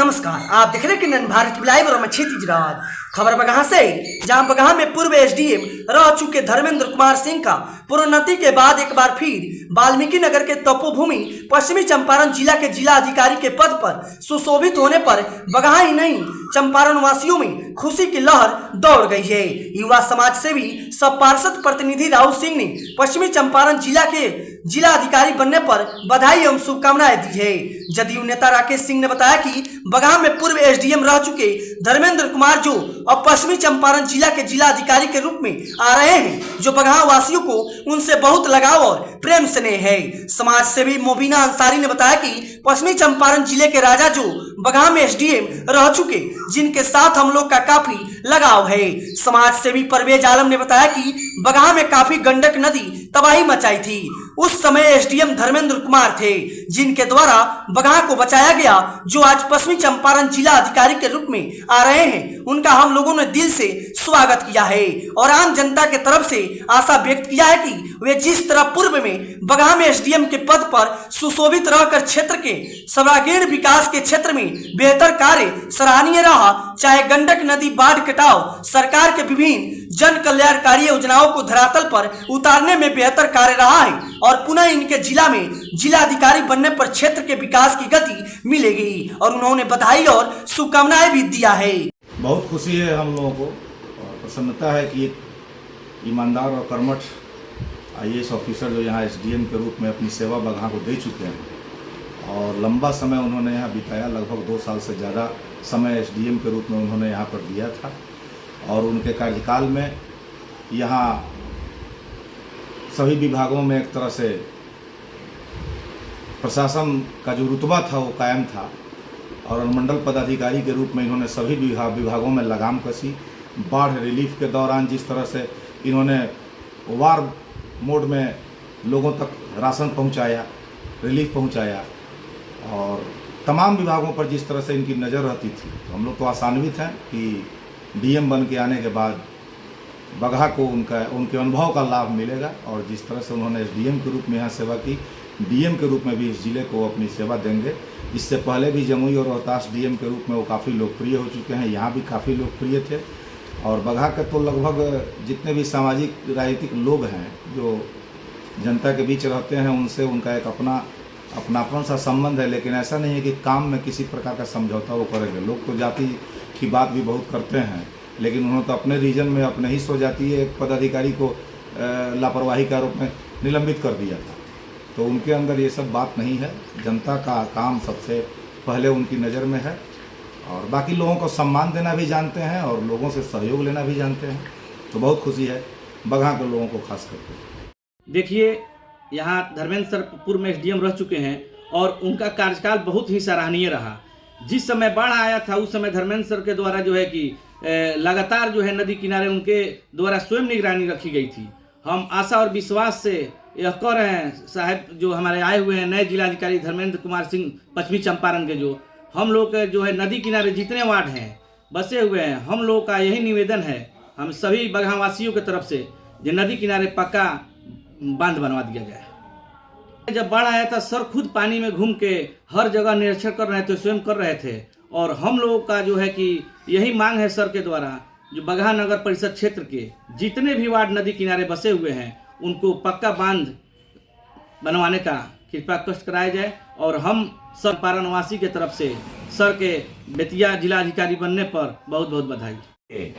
नमस्कार, आप देख रहे हैं कि भारत लाइव और मैं क्षितिज राज। खबर बगहा से, जहां बगहा में पूर्व एसडीएम रह चुके धर्मेंद्र कुमार सिंह का प्रोन्नति के बाद एक बार फिर वाल्मीकि नगर के तपोभूमि पश्चिमी चंपारण जिला के जिला अधिकारी के पद पर सुशोभित होने पर बगहा ही नहीं चंपारण वासियों में खुशी की लहर दौड़ गई है। युवा समाज सेवी सब पार्षद प्रतिनिधि राहुल सिंह ने पश्चिमी चंपारण जिला के जिला अधिकारी बनने पर बधाई एवं शुभकामनाएं दी है। जदयू नेता राकेश सिंह ने बताया कि बगहा में पूर्व एसडीएम रह चुके धर्मेंद्र कुमार जो अब पश्चिमी चंपारण जिला के जिला अधिकारी के रूप में आ रहे हैं, जो बगहा वासियों को उनसे बहुत लगाव और प्रेम स्नेह है। समाज सेवी मोबिना अंसारी ने बताया कि पश्चिमी चंपारण जिले के राजा जो बगहा में एसडीएम रह चुके, जिनके साथ हम लोग का काफी लगाव है। समाज सेवी परवेज आलम ने बताया कि बगहा में काफी गंडक नदी तबाही मचाई थी, उस समय एसडीएम धर्मेंद्र कुमार थे, जिनके द्वारा बगहा को बचाया गया, जो आज पश्चिमी चंपारण जिला अधिकारी के रूप में आ रहे हैं। उनका हम लोगों ने दिल से स्वागत किया है और आम जनता के तरफ से आशा व्यक्त किया है कि वे जिस तरह पूर्व में बगहा में एसडीएम के पद पर सुशोभित रहकर क्षेत्र के सर्वांगीण विकास के क्षेत्र में बेहतर कार्य सराहनीय रहा, चाहे गंडक नदी बाढ़ कटाव, सरकार के विभिन्न जन कल्याणकारी योजनाओं को धरातल पर उतारने में बेहतर कार्य रहा है और पुनः इनके जिला में जिला अधिकारी बनने पर क्षेत्र के विकास की गति मिलेगी और उन्होंने बधाई और शुभकामनाएं भी दिया है। बहुत खुशी है हम लोगों को और प्रसन्नता है कि एक ईमानदार और कर्मठ आईएएस ऑफिसर जो यहाँ एसडीएम के रूप में अपनी सेवा बगहा को दे चुके हैं और लंबा समय उन्होंने यहाँ बिताया, लगभग 2 साल से ज़्यादा समय एसडीएम के रूप में उन्होंने यहाँ पर दिया था और उनके कार्यकाल में यहाँ सभी विभागों में एक तरह से प्रशासन का जो रुतबा था वो कायम था और अनुमंडल पदाधिकारी के रूप में इन्होंने सभी विभागों में लगाम कसी। बाढ़ रिलीफ के दौरान जिस तरह से इन्होंने वार मोड में लोगों तक राशन पहुंचाया, रिलीफ पहुंचाया और तमाम विभागों पर जिस तरह से इनकी नज़र रहती थी, तो हम लोग तो आशान्वित हैं कि डीएम बन के आने के बाद बगहा को उनके अनुभव का लाभ मिलेगा और जिस तरह से उन्होंने एसडीएम के रूप में यहाँ सेवा की, डीएम के रूप में भी इस जिले को अपनी सेवा देंगे। इससे पहले भी जमुई और रोहतास डीएम के रूप में वो काफ़ी लोकप्रिय हो चुके हैं, यहाँ भी काफ़ी लोकप्रिय थे और बगहा के तो लगभग जितने भी सामाजिक राजनीतिक लोग हैं जो जनता के बीच रहते हैं, उनसे उनका एक अपनापन सा संबंध है। लेकिन ऐसा नहीं है कि काम में किसी प्रकार का समझौता वो करेंगे। लोग तो जाति की बात भी बहुत करते हैं, लेकिन उन्होंने तो अपने रीजन में अपने ही सो जाती है एक पदाधिकारी को लापरवाही के आरोप में निलंबित कर दिया था, तो उनके अंदर ये सब बात नहीं है। जनता का काम सबसे पहले उनकी नज़र में है और बाकी लोगों को सम्मान देना भी जानते हैं और लोगों से सहयोग लेना भी जानते हैं, तो बहुत खुशी है बगहा के लोगों को खास करके। देखिए, यहाँ धर्मेंद्र सर पूर्व में एसडीएम रह चुके हैं और उनका कार्यकाल बहुत ही सराहनीय रहा। जिस समय बाढ़ आया था उस समय धर्मेंद्र सर के द्वारा जो है कि लगातार जो है नदी किनारे उनके द्वारा स्वयं निगरानी रखी गई थी। हम आशा और विश्वास से यह कह रहे हैं साहब जो हमारे आए हुए हैं नए जिलाधिकारी धर्मेंद्र कुमार सिंह पश्चिमी चंपारण के, जो हम लोग के जो है नदी किनारे जितने वार्ड हैं बसे हुए हैं, हम लोग का यही निवेदन है हम सभी बगहा वासियों की तरफ से जो नदी किनारे पक्का बांध बनवा दिया जाए। जब बाढ़ आया था सर खुद पानी में घूम के हर जगह निरीक्षण कर रहे थे, स्वयं कर रहे थे और हम लोगों का जो है कि यही मांग है सर के द्वारा जो बगहा नगर परिषद क्षेत्र के जितने भी वार्ड नदी किनारे बसे हुए हैं उनको पक्का बांध बनवाने का कृपया कष्ट कराया जाए और हम सब पारणवासी के तरफ से सर के बेतिया जिलाधिकारी बनने पर बहुत बहुत बधाई।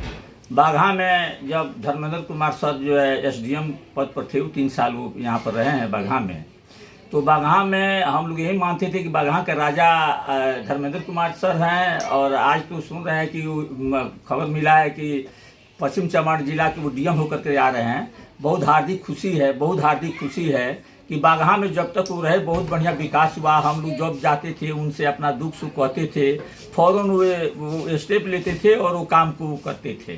बगहा में जब धर्मेंद्र कुमार सर जो है एसडीएम पद पर थे, 3 साल वो यहाँ पर रहे हैं बगहा में, तो बगहा में हम लोग यही मानते थे कि बगहा के राजा धर्मेंद्र कुमार सर हैं और आज तो सुन रहे हैं कि खबर मिला है कि पश्चिम चंपारण जिला के वो डीएम होकर के आ रहे हैं। बहुत हार्दिक खुशी है कि बगहा में जब तक वो रहे बहुत बढ़िया विकास हुआ। हम लोग जब जाते थे उनसे अपना दुख सुख कहते थे, फौरन वो स्टेप लेते थे और वो काम को करते थे।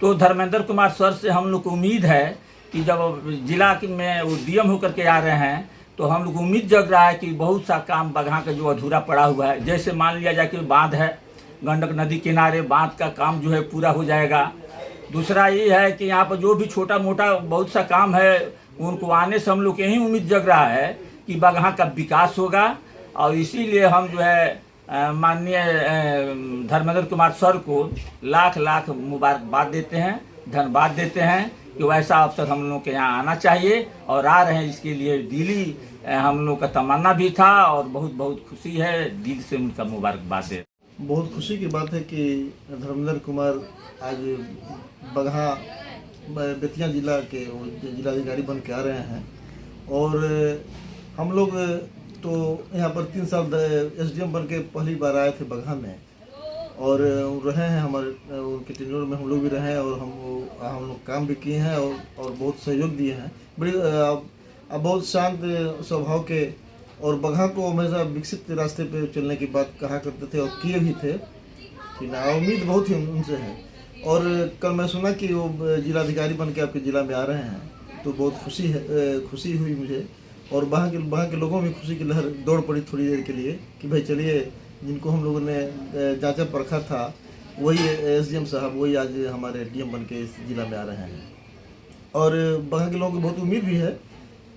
तो धर्मेंद्र कुमार सर से हम लोग को उम्मीद है कि जब जिला में वो डीएम होकर के आ रहे हैं तो हम लोग को उम्मीद जग रहा है कि बहुत सा काम बगहा का जो अधूरा पड़ा हुआ है, जैसे मान लिया जाए कि बांध है गंडक नदी किनारे, बांध का काम जो है पूरा हो जाएगा। दूसरा ये है कि यहाँ पर जो भी छोटा मोटा बहुत सा काम है उनको आने से हम लोग यही उम्मीद जग रहा है कि बगहा का विकास होगा और इसीलिए हम जो है माननीय धर्मेंद्र कुमार सर को लाख लाख मुबारकबाद देते हैं, धन्यवाद देते हैं कि वैसा अवसर हम लोग के यहाँ आना चाहिए और आ रहे हैं। इसके लिए दिली हम लोग का तमन्ना भी था और बहुत बहुत खुशी है, दिल से उनका मुबारकबाद दे। बहुत खुशी की बात है कि धर्मेंद्र कुमार आज बगहा बेतिया जिला के जिलाधिकारी बन के आ रहे हैं और हम लोग तो यहाँ पर 3 साल SDM बन के पहली बार आए थे बगहा में और रहे हैं, हमारे उनके टेन्योर में हम लोग भी रहे हैं और हम लोग काम भी किए हैं और बहुत सहयोग दिए हैं। बड़ी बहुत शांत स्वभाव के और बगहा को हमेशा विकसित रास्ते पे चलने की बात कहा करते थे और किए भी थे। उम्मीद बहुत ही उनसे है और कल मैं सुना कि वो जिलाधिकारी बन के आपके ज़िला में आ रहे हैं तो बहुत खुशी हुई मुझे और वहाँ के लोगों में खुशी की लहर दौड़ पड़ी थोड़ी देर के लिए कि भाई चलिए, जिनको हम लोगों ने जांचा परखा था वही SDM साहब वही आज हमारे DM बन के इस ज़िला में आ रहे हैं। और वहाँ के लोगों को बहुत उम्मीद भी है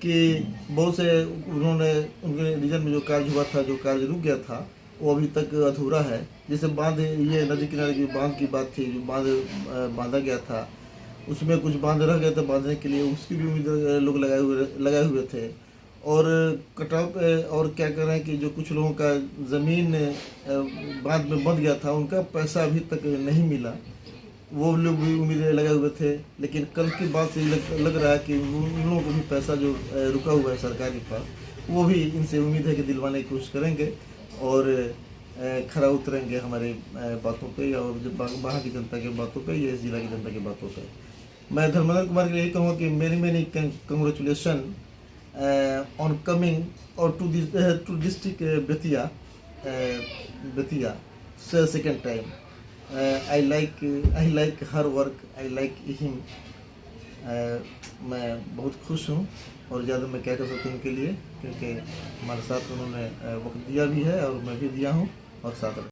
कि बहुत से उनके रीजन में जो कार्य हुआ था, जो कार्य रुक गया था वो अभी तक अधूरा है। जैसे बांध, ये नदी किनारे की बांध की बात थी, जो बांधा गया था उसमें कुछ बांध रह गया था बांधने के लिए, उसकी भी उम्मीद लोग लगाए हुए थे। और कटाव पे और क्या कर रहे हैं कि जो कुछ लोगों का ज़मीन बांध में बंध गया था उनका पैसा अभी तक नहीं मिला, वो लोग भी उम्मीदें लगाए हुए थे। लेकिन कल की बात से लग रहा है कि उन लोगों को भी पैसा जो रुका हुआ है सरकार के पास, वो भी इनसे उम्मीद है कि दिलवाने की कोशिश करेंगे और खरा उतरेंगे हमारे बातों पे और जब वहाँ की जनता की बातों पे या इस जिला की जनता की बातों पे। मैं धर्मेंद्र कुमार के लिए यही कहूँगा कि मेनी कंग्रेचुलेशन ऑन कमिंग और to district Bettiah second time. I like her work, I like him। मैं बहुत खुश हूँ और ज़्यादा मैं क्या कर सकता हूँ उनके लिए, क्योंकि हमारे साथ उन्होंने वक्त दिया भी है और मैं भी दिया हूँ और साथ